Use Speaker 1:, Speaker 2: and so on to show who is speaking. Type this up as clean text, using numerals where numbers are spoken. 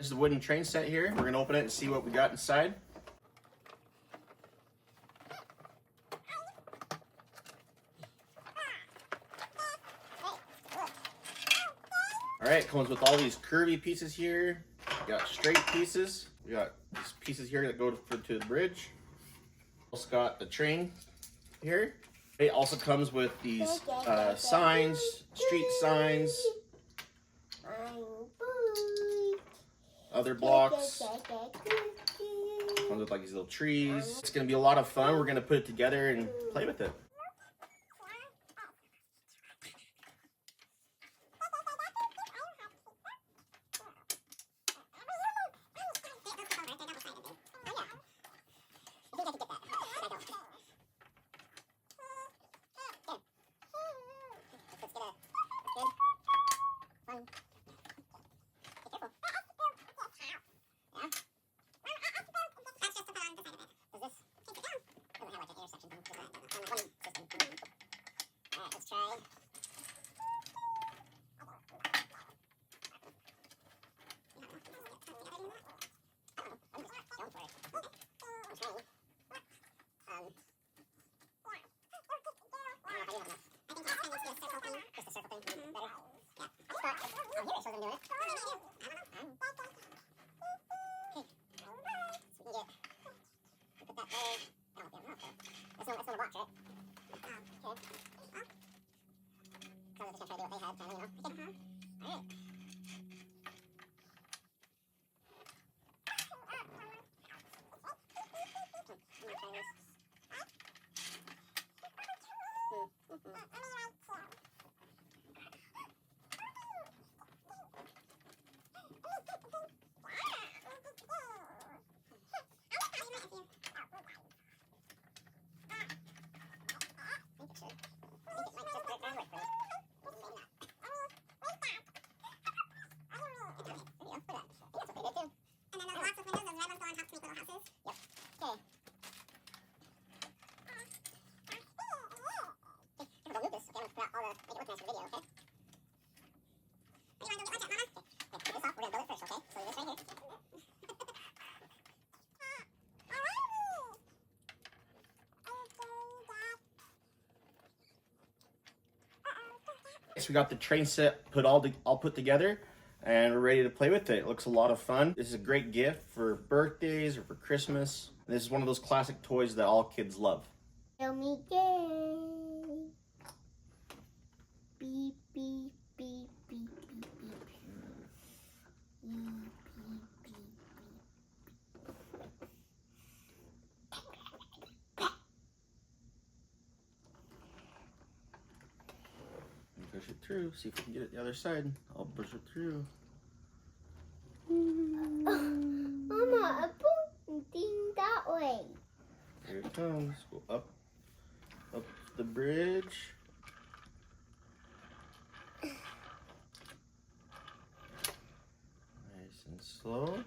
Speaker 1: This is a wooden train set here. We're gonna open it and see what we got inside. All right, comes with all these curvy pieces here. We got straight pieces. We got these pieces here that go to the bridge. Also got the train here. It also comes with these signs, street signs, other blocks. Comes with like these little trees. It's gonna be a lot of fun. We're gonna put it together and play with it. So we got the train set all put together, and we're ready to play with it. It looks a lot of fun. This is a great gift for birthdays or for Christmas. And this is one of those classic toys that all kids love.
Speaker 2: Tell me gay. Beep, beep, beep, beep, beep, beep.
Speaker 1: Push it through, see if we can get it the other side. I'll push it through.
Speaker 2: Mama, I'm pointing that way.
Speaker 1: Here it comes. Go up the bridge. Nice and slow.